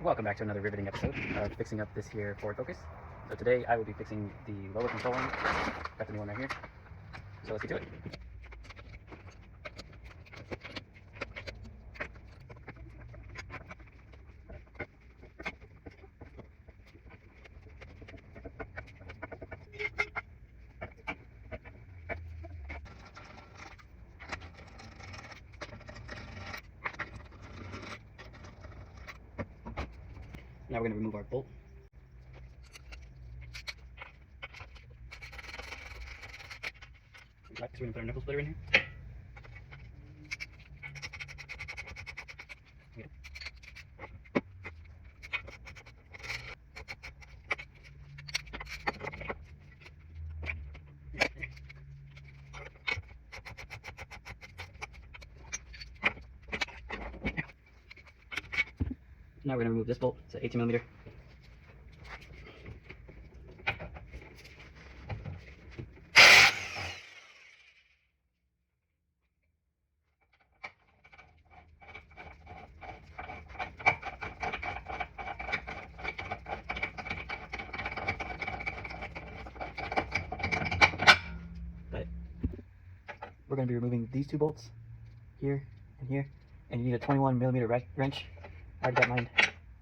Welcome back to another riveting episode of fixing up this here Ford Focus. So today I will be fixing the lower control arm. Got the new one right here. So let's get to it. Now we're going to remove our bolt. So we're going to put our knuckle splitter in here. Now we're going to remove this bolt. It's an 18 millimeter. But we're going to be removing these two bolts here and here, and you need a 21 millimeter wrench. I already got mine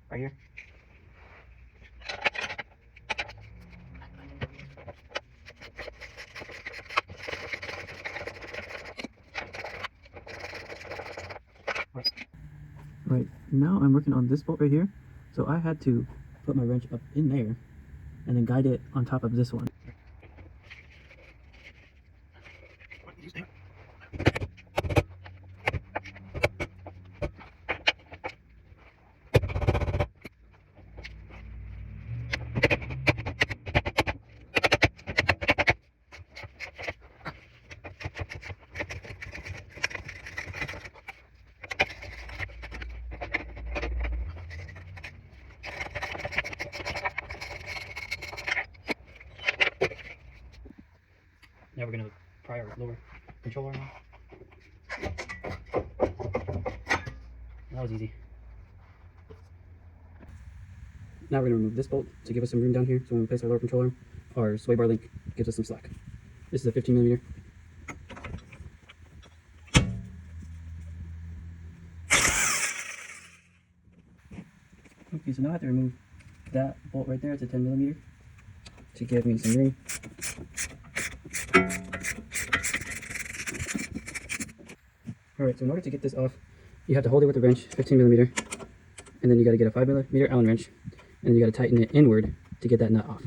right here. Right, now I'm working on this bolt right here, so I had to put my wrench up in there and then guide it on top of this one. Now we're going to pry our lower control arm off. That was easy. Now we're going to remove this bolt to give us some room down here, so when we place our lower control arm, our sway bar link gives us some slack. This is a 15 millimeter. Okay, so now I have to remove that bolt right there. It's a 10 millimeter to give me some room. Alright, so in order to get this off, you have to hold it with a wrench, 15 millimeter, and then you got to get a 5 millimeter Allen wrench, and then you got to tighten it inward to get that nut off.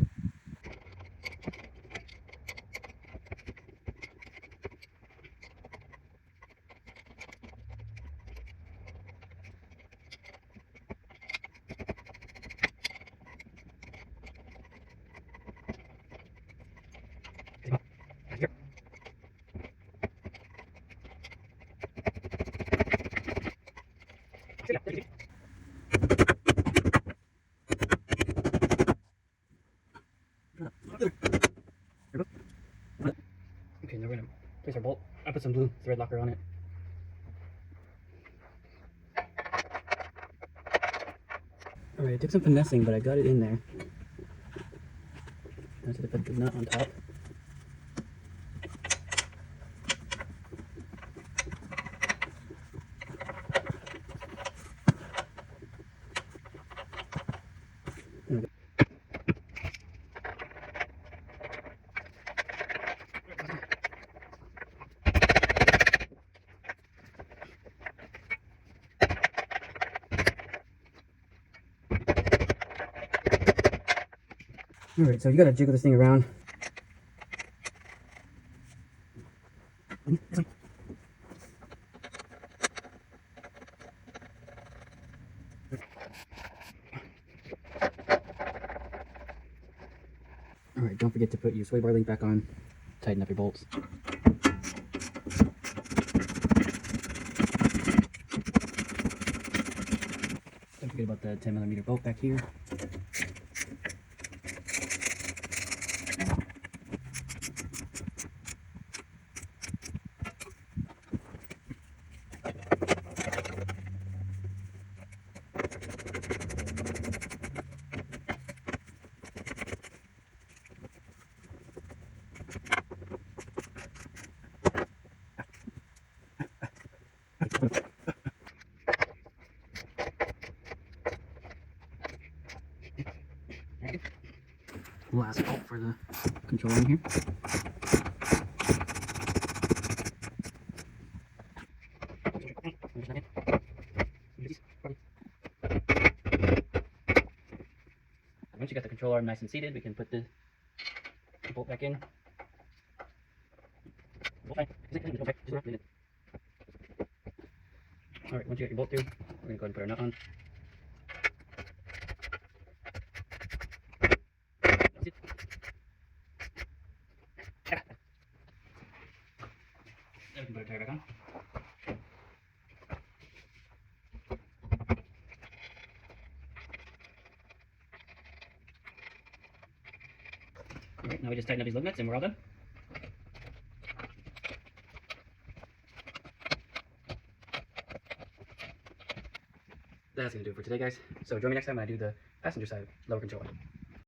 Okay, now we're going to place our bolt. I put some blue thread locker on it. Alright, it took some finessing, but I got it in there. Now I have to put the nut on top. Alright, so you gotta jiggle this thing around. Alright, don't forget to put your sway bar link back on. Tighten up your bolts. Don't forget about the 10 millimeter bolt back here. last bolt for the controller in here. Once you got the control arm nice and seated, we can put the bolt back in. Alright, once you got your bolt through, we're going to go ahead and put our nut on. Now we can put our tire back on. Alright, now we just tighten up these lug nuts and we're all done. That's going to do it for today, guys. So join me next time when I do the passenger side lower controller.